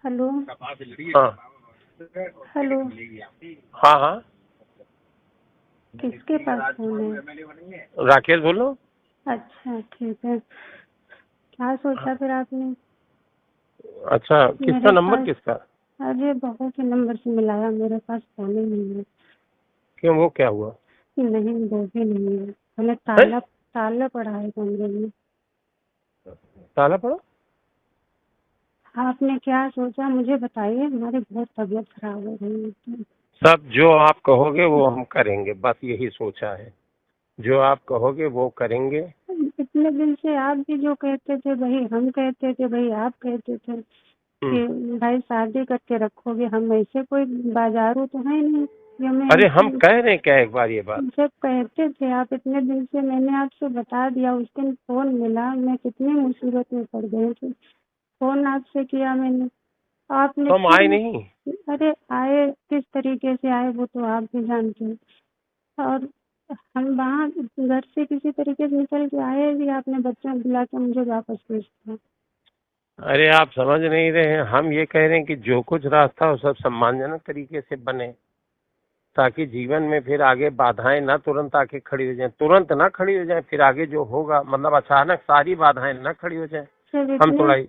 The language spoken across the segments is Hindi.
हेलो। हाँ हेलो। हाँ हाँ, किसके पास फोन है? राकेश बोलो। अच्छा ठीक है। क्या सोचा फिर आपने? अच्छा, किसका मेरे नंबर पास किसका? अरे बहू के नंबर से मिलाया, मेरे पास फोन ही नहीं है। क्यों, वो क्या हुआ? नहीं, वो भी नहीं है। मैंने है? ताला ताला पड़ा है कमरे में। ताला पड़ा? आपने क्या सोचा मुझे बताइए, हमारी बहुत तबीयत खराब हो रही है। सब जो आप कहोगे वो हम करेंगे, बस यही सोचा है। जो आप कहोगे वो करेंगे। इतने दिन से आप भी जो कहते थे वही हम कहते थे, वही आप कहते थे हम्म। कि भाई शादी करके रखोगे। हम ऐसे कोई बाजारू तो है नहीं कि हमें अरे हम ऐसे। कह रहे हैं क्या एक बार ये बात? जब कहते थे आप इतने दिन से, मैंने आपसे बता दिया। उस दिन फोन मिला, मैं कितनी मुसीबत में पड़ गई थी। फोन आपसे किया मैंने, आपने तो हम फिर। आए नहीं। अरे आए किस तरीके से आए वो तो आप भी जानते हैं। और हम वहाँ घर से किसी तरीके से निकल के आए भी, आपने बच्चों बुला के मुझे वापस भेज दिया। अरे आप समझ नहीं रहे हैं, हम ये कह रहे हैं कि जो कुछ रास्ता हो सब सम्मानजनक तरीके से बने, ताकि जीवन में फिर आगे बाधाएं ना तुरंत आके खड़ी हो जाएं, तुरंत ना खड़ी हो जाएं, फिर आगे जो होगा मतलब अचानक सारी बाधाएं ना खड़ी हो जाएं। सर हम इतने थोड़ा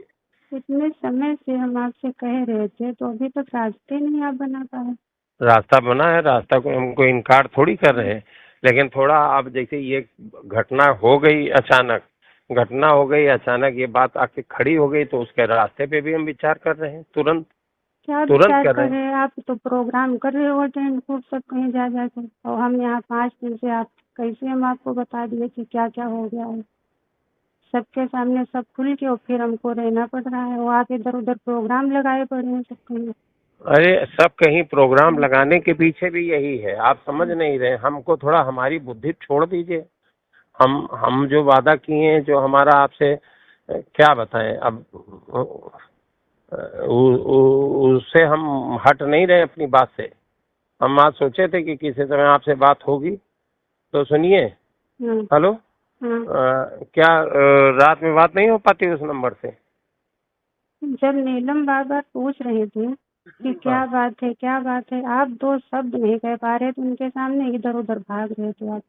इतने समय से हम आपसे कह रहे थे, तो अभी तक रास्ते नहीं आप बना पाए। रास्ता बना है, रास्ता को हमको इनकार थोड़ी कर रहे हैं, लेकिन थोड़ा अब जैसे ये घटना हो गई अचानक, घटना हो गई अचानक, ये बात आके खड़ी हो गई, तो उसके रास्ते पे भी हम विचार कर रहे हैं, तुरंत क्या तुरंत विचार कर कर रहे हैं। रहे हैं आप? तो प्रोग्राम कर रहे हो अटेंड खूब सब कहीं जा जाकर, और हम यहाँ 5 दिन से आप कैसे हम आपको बता दिए कि क्या क्या हो गया है सबके सामने, सब खुल के, और फिर हमको रहना पड़ रहा है। वो आप इधर उधर प्रोग्राम लगाए पड़े हैं सब कहीं। अरे सब कहीं प्रोग्राम लगाने के पीछे भी यही है, आप समझ नहीं रहे। हमको थोड़ा हमारी बुद्धि छोड़ दीजिए। हम जो वादा किए हैं, जो हमारा आपसे क्या बताएं अब, उससे हम हट नहीं रहे अपनी बात से। हम आज सोचे थे कि किसी समय आपसे बात होगी, तो सुनिए। हाँ। हेलो। हाँ। क्या रात में बात नहीं हो पाती उस नंबर से? जब नीलम बार बार पूछ रहे थे कि हाँ, क्या बात है क्या बात है, आप 2 शब्द नहीं कह पा रहे थे उनके सामने, इधर उधर भाग रहे थे आप।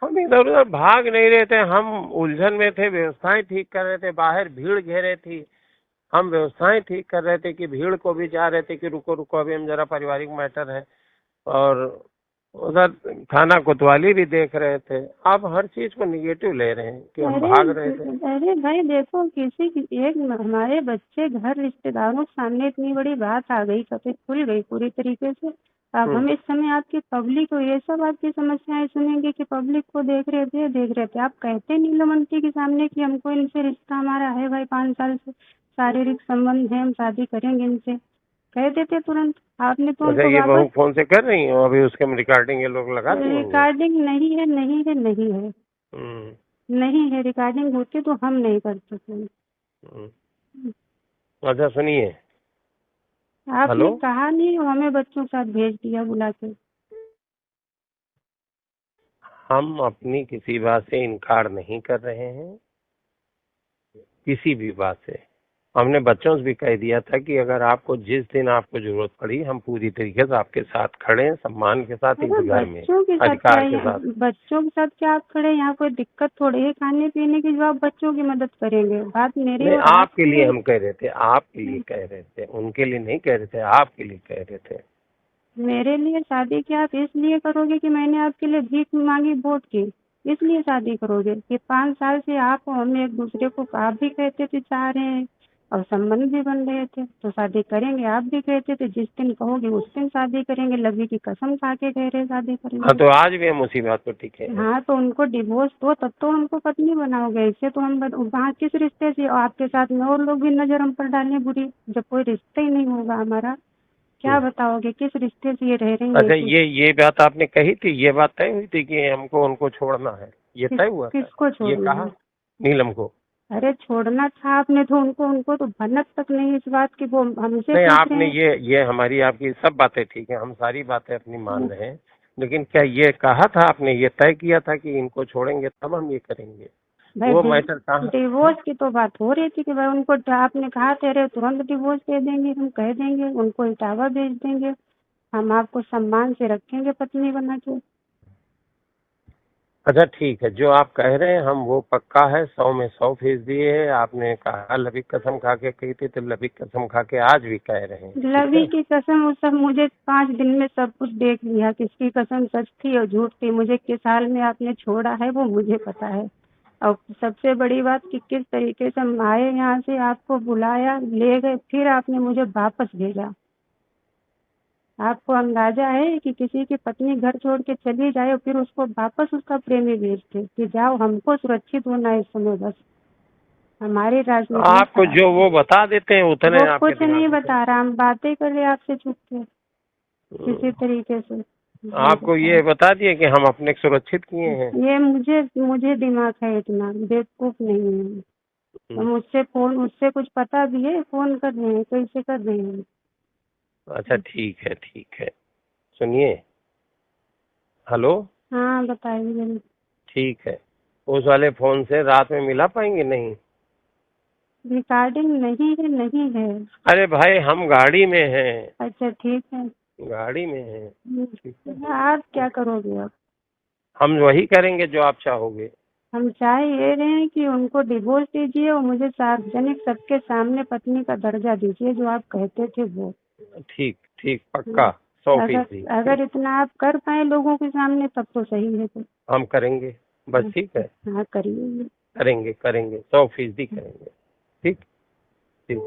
हम इधर उधर भाग नहीं रहे थे, हम उलझन में थे, व्यवस्थाएं ठीक कर रहे थे, बाहर भीड़ घेरे थी। हम व्यवस्थाएं ठीक कर रहे थे कि भीड़ को भी जा रहे थे कि रुको रुको, अभी हम जरा पारिवारिक मैटर है, और उधर थाना कोतवाली भी देख रहे थे। आप हर चीज को निगेटिव ले रहे हैं कि हम अरे भाग रहे थे। अरे भाई देखो, किसी एक हमारे बच्चे घर रिश्तेदारों के सामने इतनी बड़ी बात आ गई, कभी खुल गई पूरी तरीके से। अब हम्म। हम इस समय आपकी पब्लिक को ये सब आपकी समस्याएं सुनेंगे कि पब्लिक को देख रहे थे। आप कहते नीलम आंटी के सामने कि हमको इनसे रिश्ता हमारा है भाई, 5 साल से शारीरिक संबंध है, हम शादी करेंगे इनसे, कह देते तुरंत। आपने तो अच्छा, हमको ये बहू वापस। फोन से कर रही हो अभी, उसके हम रिकॉर्डिंग ये लोग लगा दिए होंगे। रिकॉर्डिंग नहीं है, नहीं है, नहीं है, हम्म। नहीं है। रिकॉर्डिंग होती तो हम नहीं करते थे। हम्म। अच्छा सुनिए। हेलो। आपने कहा नहीं, हमें बच्चों के साथ भेज दिया बुला के। हम अपनी किसी बात से इनकार नहीं कर रहे हैं, किसी भी बात से। हमने बच्चों से भी कह दिया था कि अगर आपको जिस दिन आपको जरूरत पड़ी, हम पूरी तरीके से आपके साथ खड़े हैं, सम्मान के साथ, इस अरे घर में बच्चों के साथ क्या अधिकार के साथ। बच्चों के साथ क्या आप खड़े? यहाँ कोई दिक्कत थोड़ी है खाने पीने की जो आप बच्चों की मदद करेंगे। बात मेरी नहीं, और आपके आपकी लिए है। हम कह रहे थे, आपके लिए कह रहे थे, उनके लिए नहीं कह रहे थे, आपके लिए कह रहे थे। मेरे लिए शादी क्या आप इसलिए करोगे कि मैंने आपके लिए भीख मांगी वोट की, इसलिए शादी करोगे? कि 5 साल से आप और हम एक दूसरे को आप भी कहते थे चाह रहे हैं, और संबंध भी बन रहे थे, तो शादी करेंगे। आप भी कहते थे जिस दिन कहोगे उस दिन शादी करेंगे, लवी की कसम खा के कह रहे शादी हाँ, करेंगे। तो आज भी हम उसी बात पर टिके हैं। हाँ, तो उनको डिवोर्स दो तब तो हमको पत्नी बनाओगे। ऐसे तो हम वहाँ किस रिश्ते से, आपके साथ में और लोग भी नजर हम पर डालें बुरी, जब कोई रिश्ता ही नहीं होगा हमारा। क्या हम्म। बताओगे किस रिश्ते से ये रह रही है? अच्छा, ये बात आपने कही थी, ये बात तय हुई थी कि हमको उनको छोड़ना है, ये तय हुआ था? किसको ये छोड़ना कहा है? नीलम को? अरे छोड़ना था आपने तो उनको उनको तो भनक तक नहीं इस बात की, वो हमसे नहीं, पूछ रहे आपने हैं। ये हमारी आपकी सब बातें ठीक है, हम सारी बातें अपनी मान रहे हैं, लेकिन क्या ये कहा था आपने, ये तय किया था कि इनको छोड़ेंगे तब हम ये करेंगे? भाई वो मैटर कहाँ। डिवोर्स की तो बात हो रही थी कि भाई उनको आपने कहा तेरे तुरंत डिवोर्स दे देंगे, हम कह देंगे उनको इटावा भेज देंगे, हम आपको सम्मान से रखेंगे पत्नी बना के। अच्छा ठीक है, जो आप कह रहे हैं हम वो पक्का है, 100 में 100% है। आपने कहा लबी कसम खा के कही थी, तो लबी कसम खा के आज भी कह रहे हैं, ठीक लवी है। की कसम वो सब मुझे 5 दिन में सब कुछ देख लिया, किसकी कसम सच थी और झूठ थी, मुझे किस हाल में आपने छोड़ा है वो मुझे पता है। और सबसे बड़ी बात कि किस तरीके से हम आए यहाँ से, आपको बुलाया, ले गए, फिर आपने मुझे वापस भेजा। आपको अंदाजा है कि किसी की पत्नी घर छोड़ के चली जाए और फिर उसको वापस उसका प्रेमी भेजते कि जाओ, हमको सुरक्षित होना है इस समय, बस हमारी राजनीति में आपको जो वो बता देते हैं उतने वो आपके कुछ नहीं दिमाग में। बता रहा, हम बातें कर रहे आपसे छुप के किसी तरीके से। आपको ये बता दिए कि हम अपने को सुरक्षित किए हैं। ये मुझे मुझे दिमाग है, इतना बेवकूफ नहीं है। तो मुझसे कुछ पता भी है, फोन कर रहे हैं, कैसे कर रहे हैं। अच्छा ठीक है, ठीक है, सुनिए। हेलो। हाँ बताइए। ठीक है, उस वाले फोन से रात में मिला पाएंगे नहीं? रिकॉर्डिंग नहीं है, नहीं है। अरे भाई हम गाड़ी में हैं, अच्छा ठीक है। गाड़ी में हैं, ठीक है। आप क्या करोगे अब? हम वही करेंगे जो आप चाहोगे। हम चाह ये रहे हैं कि उनको डिवोर्स दीजिए और मुझे सार्वजनिक सबके सामने पत्नी का दर्जा दीजिए जो आप कहते थे वो। ठीक ठीक, पक्का 100%। अगर इतना आप कर पाए लोगों के सामने तब तो सही है। तो हम करेंगे, बस ठीक है। हाँ करिए। करेंगे करेंगे 100% करेंगे। ठीक ठीक।